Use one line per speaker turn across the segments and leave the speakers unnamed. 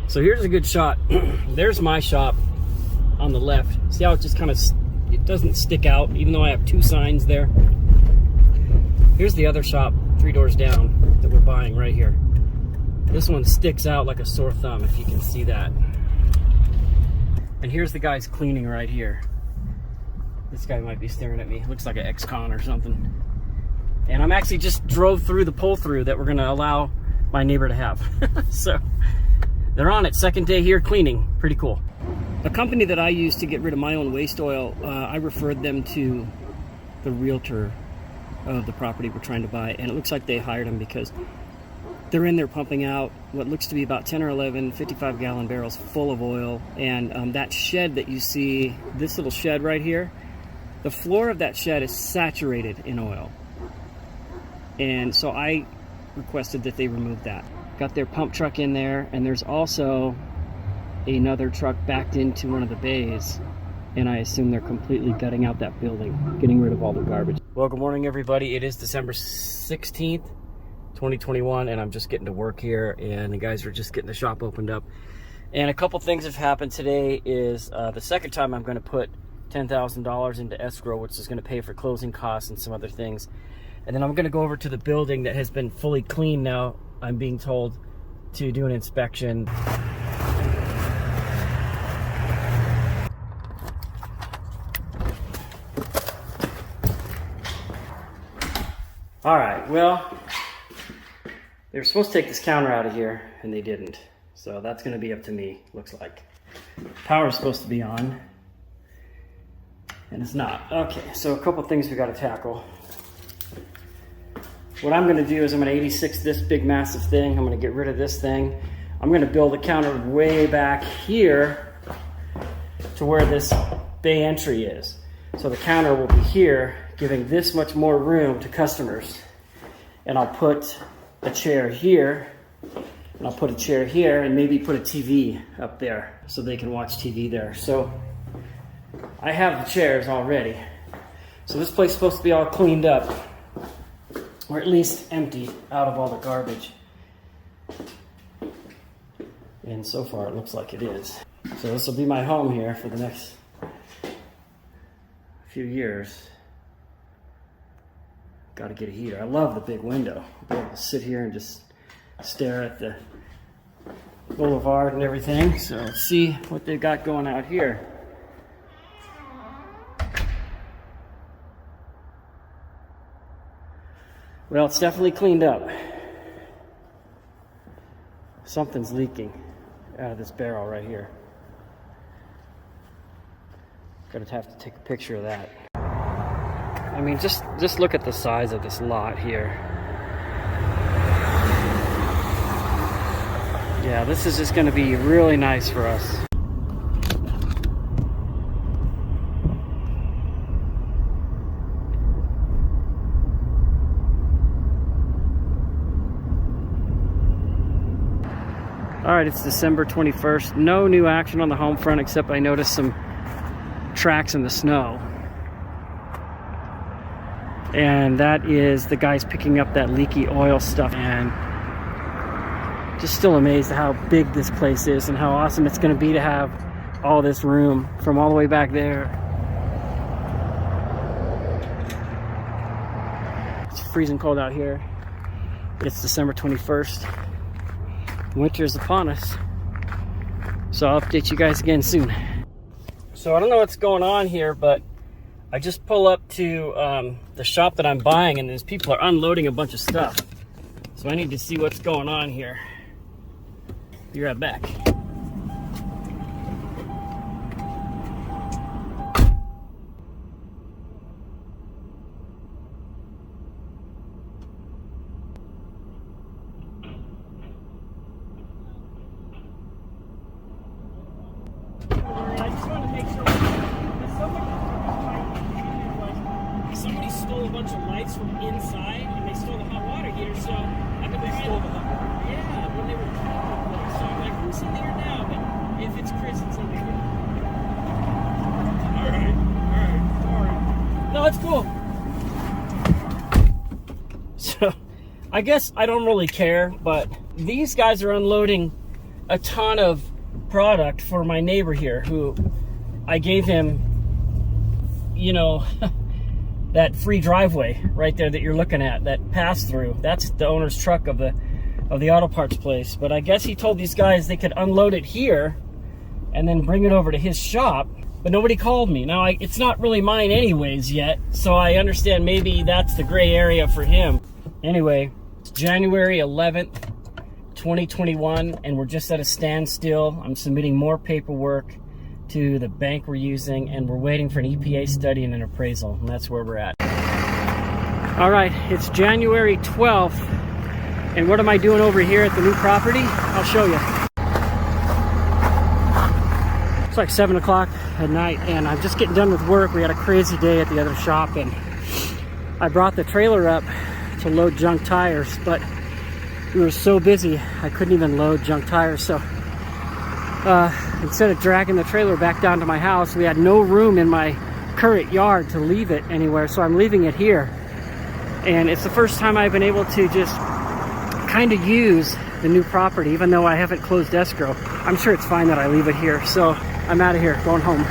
So here's a good shot. There's my shop on the left. See how it just kind of, it doesn't stick out, even though I have two signs there. Here's the other shop 3 doors down that we're buying right here. This one sticks out like a sore thumb, if you can see that. And here's the guy's cleaning right here. This guy might be staring at me. Looks like an ex-con or something. And I'm actually just drove through the pull-through that we're gonna allow my neighbor to have. So they're on it, second day here cleaning. Pretty cool. A company that I use to get rid of my own waste oil, I referred them to the realtor of the property we're trying to buy, and it looks like they hired them because they're in there pumping out what looks to be about 10 or 11 55-gallon barrels full of oil. And that shed that you see, this little shed right here, the floor of that shed is saturated in oil. And so I requested that they remove that. Got their pump truck in there, and there's also another truck backed into one of the bays, and I assume they're completely gutting out that building, getting rid of all the garbage. Well, good morning, everybody. It is December 16th, 2021, and I'm just getting to work here, and the guys are just getting the shop opened up. And a couple things have happened today. Is the second time I'm going to put $10,000 into escrow, which is going to pay for closing costs and some other things. And then I'm going to go over to the building that has been fully cleaned now, I'm being told, to do an inspection. All right, well, they were supposed to take this counter out of here, and they didn't. So that's going to be up to me, looks like. Power's supposed to be on, and it's not. Okay, so a couple things we got to tackle. What I'm going to do is I'm going to 86 this big massive thing. I'm going to get rid of this thing. I'm going to build a counter way back here to where this bay entry is. So the counter will be here, giving this much more room to customers. And I'll put a chair here, and I'll put a chair here, and maybe put a TV up there so they can watch TV there. So I have the chairs already. So this place is supposed to be all cleaned up, or at least emptied out of all the garbage. And so far it looks like it is. So this will be my home here for the next few years. Got to get a heater. I love the big window. I'll be able to sit here and just stare at the boulevard and everything. So let's see what they've got going out here. Well, it's definitely cleaned up. Something's leaking out of this barrel right here. Gonna have to take a picture of that. I mean, just look at the size of this lot here. Yeah, this is just gonna be really nice for us. All right, it's December 21st. No new action on the home front, except I noticed some tracks in the snow. And that is the guys picking up that leaky oil stuff. And just still amazed at how big this place is and how awesome it's going to be to have all this room from all the way back there. It's freezing cold out here. It's December 21st. Winter is upon us. So I'll update you guys again soon. So I don't know what's going on here, but I just pull up to the shop that I'm buying, and these people are unloading a bunch of stuff. So I need to see what's going on here. Be right back. I just want to make sure somebody stole a bunch of lights from inside, and they stole the hot water heater. So I could they stole the hot water. Yeah, when they were cleaning the place. So I'm like, who's in there now? But if it's Chris, it's in there. All right, sorry. No, it's cool. So I guess I don't really care, but these guys are unloading a ton of product for my neighbor here, who I gave him, you know, that free driveway right there that you're looking at, that pass through. That's the owner's truck of the auto parts place. But I guess he told these guys they could unload it here and then bring it over to his shop. But nobody called me. Now, it's not really mine anyways yet, so I understand maybe that's the gray area for him. Anyway, it's January 11th, 2021, and we're just at a standstill. I'm submitting more paperwork to the bank we're using, and we're waiting for an EPA study and an appraisal, and that's where we're at. All right, it's January 12th, and what am I doing over here at the new property? I'll show you. It's like 7 o'clock at night, and I'm just getting done with work. We had a crazy day at the other shop, and I brought the trailer up to load junk tires, but we were so busy I couldn't even load junk tires. So instead of dragging the trailer back down to my house, we had no room in my current yard to leave it anywhere, so I'm leaving it here. And it's the first time I've been able to just kind of use the new property, even though I haven't closed escrow. I'm sure it's fine that I leave it here. So I'm out of here, going home.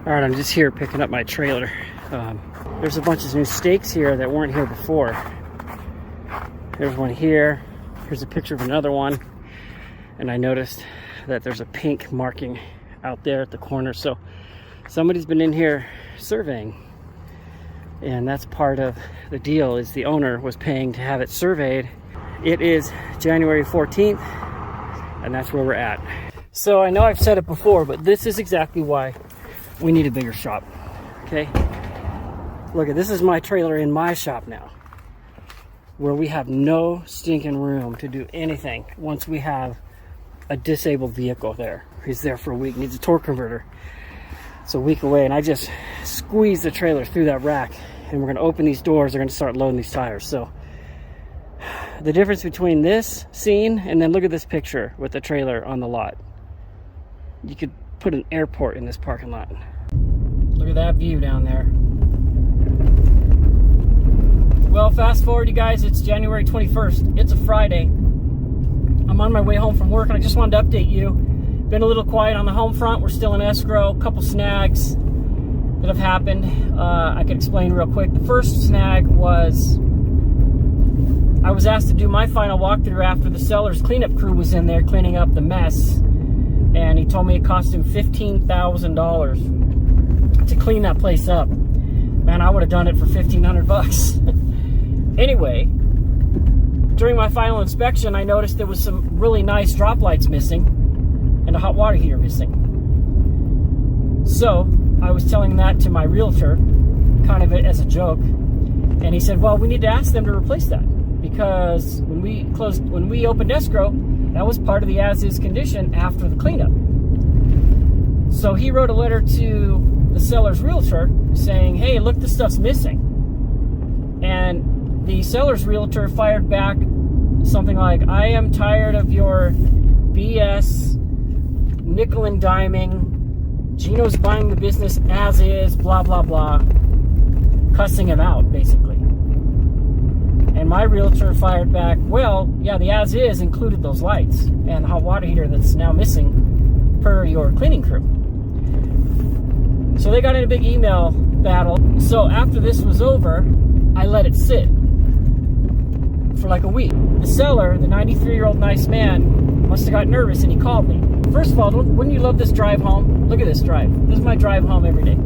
All right, I'm just here picking up my trailer. There's a bunch of new stakes here that weren't here before. There's one here. Here's a picture of another one. And I noticed that there's a pink marking out there at the corner. So somebody's been in here surveying. And that's part of the deal, is the owner was paying to have it surveyed. It is January 14th, and that's where we're at. So I know I've said it before, but this is exactly why we need a bigger shop. Okay, look, this is my trailer in my shop now, where we have no stinking room to do anything once we have a disabled vehicle there. He's there for a week, needs a torque converter. It's a week away, and I just squeeze the trailer through that rack, and we're going to open these doors. They're going to start loading these tires. So the difference between this scene and then look at this picture with the trailer on the lot. You could put an airport in this parking lot. Look at that view down there. Well, fast forward, you guys, it's January 21st. It's a Friday. I'm on my way home from work, and I just wanted to update you. Been a little quiet on the home front. We're still in escrow. A couple snags that have happened. I can explain real quick. The first snag was I was asked to do my final walkthrough after the seller's cleanup crew was in there cleaning up the mess. And he told me it cost him $15,000 to clean that place up. Man, I would have done it for $1,500. Anyway, during my final inspection, I noticed there was some really nice drop lights missing and a hot water heater missing. So I was telling that to my realtor, kind of as a joke, and he said, well, we need to ask them to replace that, because when we opened escrow, that was part of the as-is condition after the cleanup. So he wrote a letter to the seller's realtor saying, hey, look, this stuff's missing. And the seller's realtor fired back something like, I am tired of your BS, nickel and diming, Gino's buying the business as is, blah, blah, blah, cussing him out, basically. And my realtor fired back, well, yeah, the as-is included those lights and the hot water heater that's now missing per your cleaning crew. So they got in a big email battle. So after this was over, I let it sit for like a week. The seller, the 93-year-old nice man, must have got nervous, and he called me. First of all, wouldn't you love this drive home? Look at this drive. This is my drive home every day.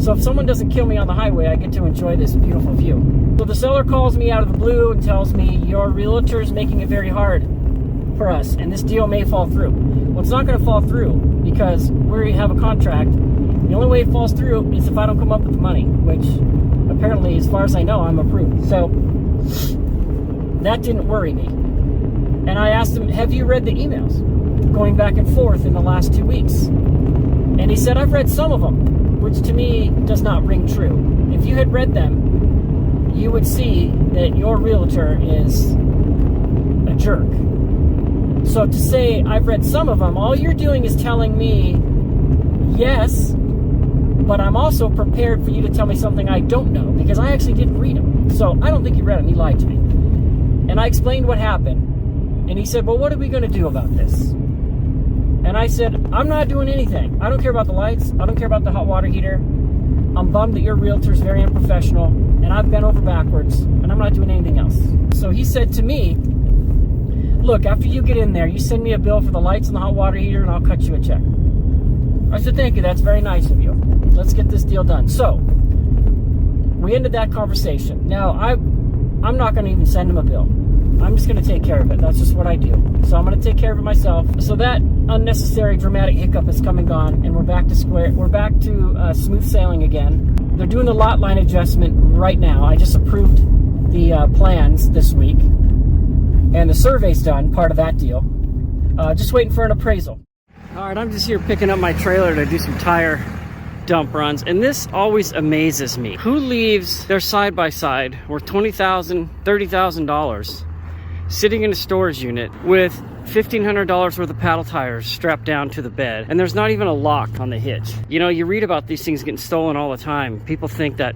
So if someone doesn't kill me on the highway, I get to enjoy this beautiful view. So the seller calls me out of the blue and tells me, your realtor is making it very hard for us, and this deal may fall through. Well, it's not going to fall through, because we have a contract. The only way it falls through is if I don't come up with the money, which apparently, as far as I know, I'm approved. So that didn't worry me. And I asked him, have you read the emails? going back and forth in the last 2 weeks. And he said, I've read some of them, which to me does not ring true. If you had read them, you would see that your realtor is a jerk. So to say I've read some of them, all you're doing is telling me, yes, but I'm also prepared for you to tell me something I don't know, because I actually didn't read them. So I don't think he read them. He lied to me. And I explained what happened. And he said, well, what are we going to do about this? And I said, I'm not doing anything. I don't care about the lights. I don't care about the hot water heater. I'm bummed that your realtor's very unprofessional, and I've bent over backwards, and I'm not doing anything else. So he said to me, look, after you get in there, you send me a bill for the lights and the hot water heater, and I'll cut you a check. I said, thank you. That's very nice of you. Let's get this deal done. So we ended that conversation. Now, I'm not going to even send him a bill. I'm just going to take care of it. That's just what I do. So I'm going to take care of it myself. So that unnecessary dramatic hiccup is come and gone, and we're back to smooth sailing again. They're doing the lot line adjustment right now. I just approved the plans this week, and the survey's done, part of that deal. Just waiting for an appraisal. All right, I'm just here picking up my trailer to do some tire dump runs, and this always amazes me. Who leaves their side-by-side worth $20,000, $30,000 sitting in a storage unit with $1,500 worth of paddle tires strapped down to the bed, and there's not even a lock on the hitch? You know, you read about these things getting stolen all the time. People think that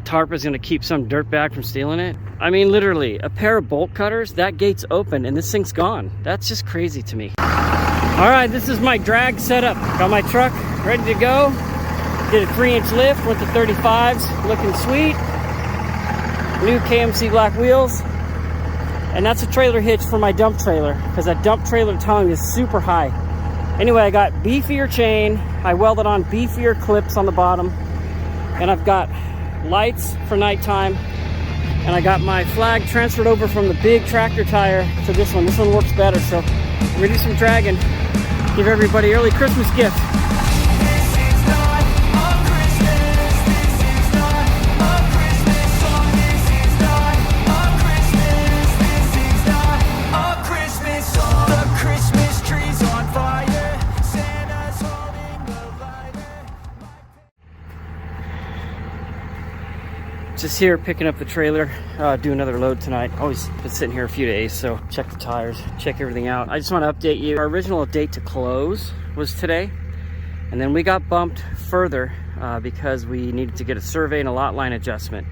tarp is going to keep some dirtbag from stealing it. I mean, literally, a pair of bolt cutters, that gate's open and this thing's gone. That's just crazy to me. All right, this is my drag setup. Got my truck ready to go. Did a 3-inch lift, went to 35s, looking sweet. New KMC black wheels. And that's a trailer hitch for my dump trailer, because that dump trailer tongue is super high. Anyway, I got beefier chain. I welded on beefier clips on the bottom. And I've got lights for nighttime. And I got my flag transferred over from the big tractor tire to this one. This one works better, so I'm gonna do some dragging. Give everybody early Christmas gift. Just here picking up the trailer, do another load tonight. Always been sitting here a few days, so check the tires, check everything out. I just want to update you. Our original date to close was today, and then we got bumped further because we needed to get a survey and a lot line adjustment.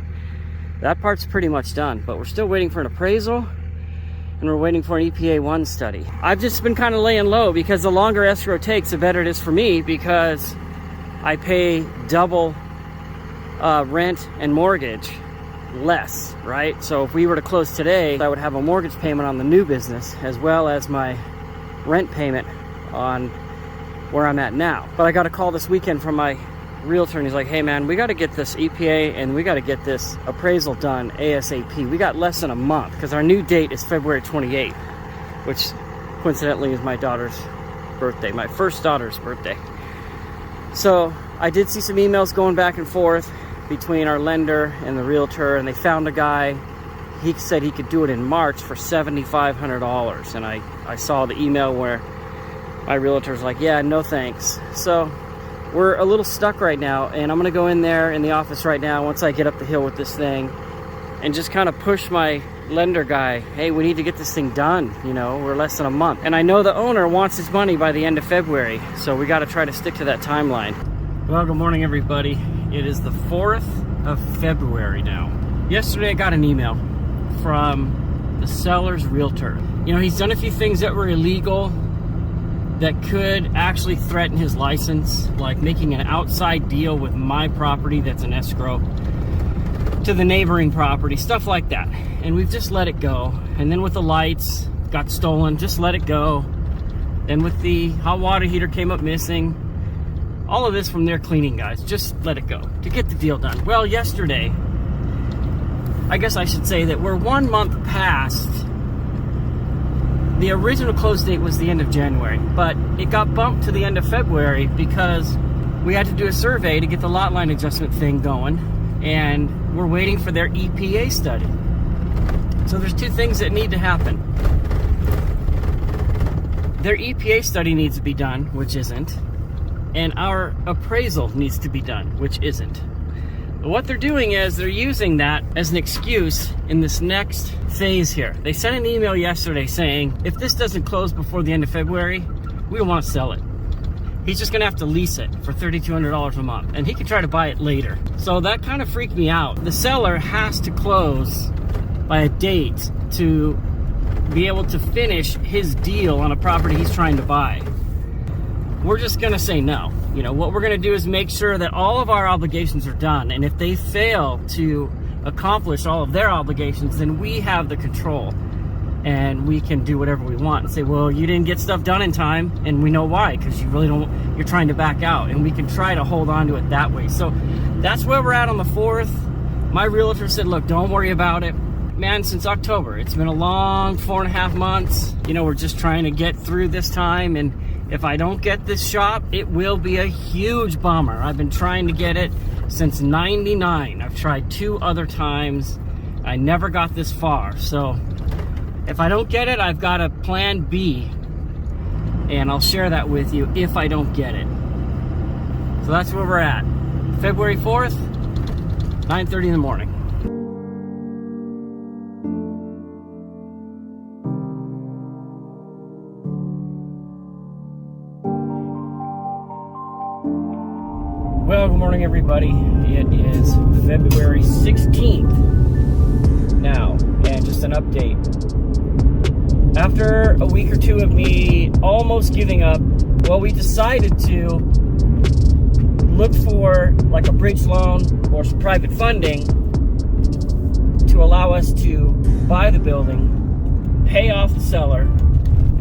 That part's pretty much done, but we're still waiting for an appraisal, and we're waiting for an EPA 1 study. I've just been kind of laying low, because the longer escrow takes, the better it is for me, because I pay double rent and mortgage less, right? So if we were to close today, I would have a mortgage payment on the new business as well as my rent payment on where I'm at now. But I got a call this weekend from my realtor, and he's like, hey man, we got to get this EPA and we got to get this appraisal done ASAP. We got less than a month, because our new date is February 28th, which coincidentally is my daughter's birthday, my first daughter's birthday. So I did see some emails going back and forth between our lender and the realtor, and they found a guy. He said he could do it in March for $7,500, and I saw the email where my realtor's like, yeah, no thanks. So we're a little stuck right now, and I'm gonna go in there in the office right now once I get up the hill with this thing and just kind of push my lender guy, hey, we need to get this thing done. You know, we're less than a month, and I know the owner wants his money by the end of February, so we got to try to stick to that timeline. Well, good morning everybody. It is the 4th of February now. Yesterday I got an email from the seller's realtor. You know, he's done a few things that were illegal that could actually threaten his license, like making an outside deal with my property that's an escrow to the neighboring property, stuff like that. And we've just let it go. And then with the lights, got stolen, just let it go. Then with the hot water heater came up missing. All of this from their cleaning guys, just let it go to get the deal done. Well, yesterday, I guess I should say that we're 1 month past. The original close date was the end of January, but it got bumped to the end of February because we had to do a survey to get the lot line adjustment thing going, and we're waiting for their EPA study. So there's two things that need to happen. their EPA study needs to be done, which isn't, and our appraisal needs to be done, which isn't. But what they're doing is they're using that as an excuse in this next phase here. They sent an email yesterday saying, if this doesn't close before the end of February, we don't want to sell it. He's just gonna have to lease it for $3,200 a month, and he can try to buy it later. So that kind of freaked me out. The seller has to close by a date to be able to finish his deal on a property he's trying to buy. We're just gonna say no. You know, what we're gonna do is make sure that all of our obligations are done, and if they fail to accomplish all of their obligations, then we have the control, and we can do whatever we want and say, well, you didn't get stuff done in time, and we know why, because you really don't, you're trying to back out, and we can try to hold on to it that way. So that's where we're at on the 4th. My realtor said, look, don't worry about it. Man, since October, it's been a long 4.5 months. You know, we're just trying to get through this time, and if I don't get this shop, it will be a huge bummer. I've been trying to get it since '99. I've tried 2 other times. I never got this far. So if I don't get it, I've got a plan B, and I'll share that with you if I don't get it. So that's where we're at. February 4th, 9:30 in the morning. Well, good morning, everybody. It is February 16th now, and just an update. After a week or 2 of me almost giving up, well, we decided to look for like a bridge loan or some private funding to allow us to buy the building, pay off the seller,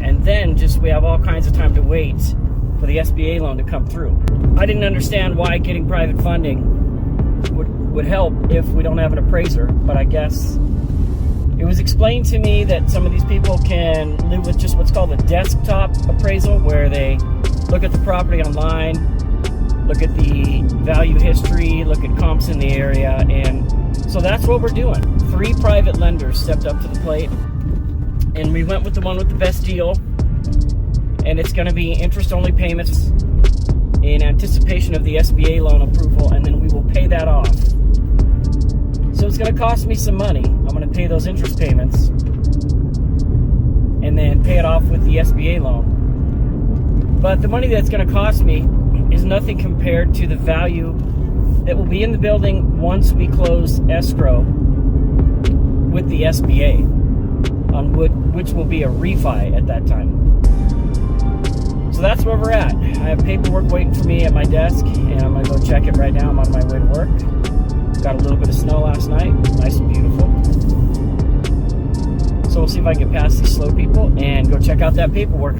and then we have all kinds of time to wait for the SBA loan to come through. I didn't understand why getting private funding would help if we don't have an appraiser, but I guess it was explained to me that some of these people can live with just what's called a desktop appraisal, where they look at the property online, look at the value history, look at comps in the area, and so that's what we're doing. 3 private lenders stepped up to the plate, and we went with the one with the best deal, and it's going to be interest-only payments in anticipation of the SBA loan approval, and then we will pay that off. So it's going to cost me some money. I'm going to pay those interest payments and then pay it off with the SBA loan. But the money that's going to cost me is nothing compared to the value that will be in the building once we close escrow with the SBA, on which will be a refi at that time. So that's where we're at. I have paperwork waiting for me at my desk, and I'm going to go check it right now. I'm on my way to work. Got a little bit of snow last night. Nice and beautiful. So we'll see if I can get past these slow people and go check out that paperwork.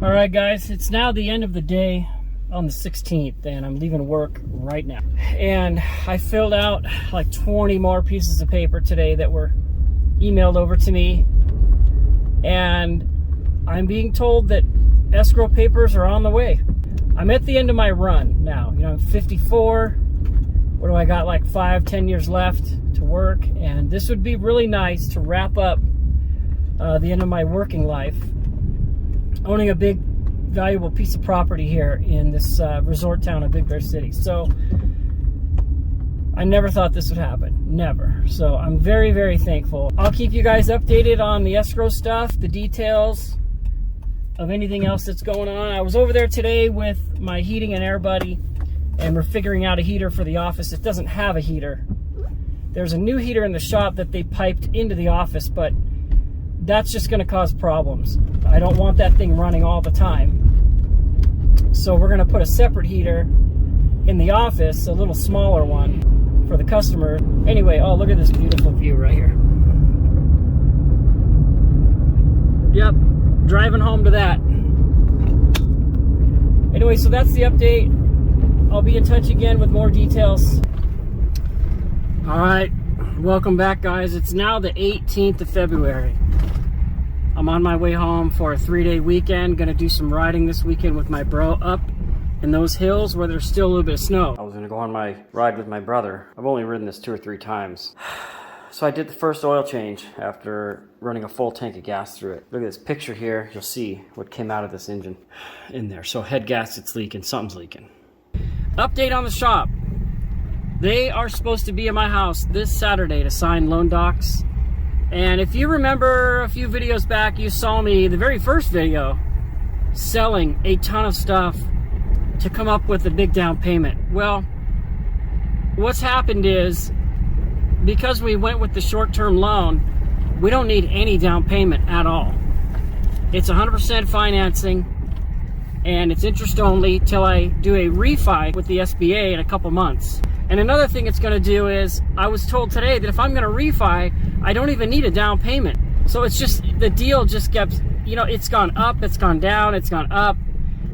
All right, guys. It's now the end of the day on the 16th, and I'm leaving work right now. And I filled out like 20 more pieces of paper today that were emailed over to me. And I'm being told that escrow papers are on the way. I'm at the end of my run now. You know, I'm 54. What do I got, like 5-10 years left to work? And this would be really nice to wrap up the end of my working life, owning a big, valuable piece of property here in this resort town of Big Bear City. So I never thought this would happen. Never. So I'm very, very thankful. I'll keep you guys updated on the escrow stuff, the details of anything else that's going on. I was over there today with my heating and air buddy, and we're figuring out a heater for the office. It doesn't have a heater. There's a new heater in the shop that they piped into the office, but that's just going to cause problems. I don't want that thing running all the time. So we're going to put a separate heater in the office, a little smaller one for the customer. Anyway, oh, look at this beautiful view right here. Yep, driving home to that. Anyway, so that's the update. I'll be in touch again with more details. All right, welcome back, guys. It's now the 18th of February. I'm on my way home for a 3-day weekend. Gonna do some riding this weekend with my bro up in those hills where there's still a little bit of snow. I was gonna go on my ride with my brother. I've only ridden this 2 or 3 times. So I did the first oil change after running a full tank of gas through it. Look at this picture here. You'll see what came out of this engine in there. So head gasket's leaking, something's leaking. Update on the shop. They are supposed to be in my house this Saturday to sign loan docs. And if you remember a few videos back, you saw me, the very first video, selling a ton of stuff to come up with a big down payment. Well, what's happened is, because we went with the short-term loan, we don't need any down payment at all. It's 100% financing, and it's interest only till I do a refi with the SBA in a couple months. And another thing it's gonna do is, I was told today that if I'm gonna refi, I don't even need a down payment. So it's just, the deal just kept, you know, it's gone up, it's gone down, it's gone up,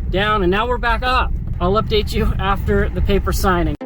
down, and now we're back up. I'll update you after the paper signing.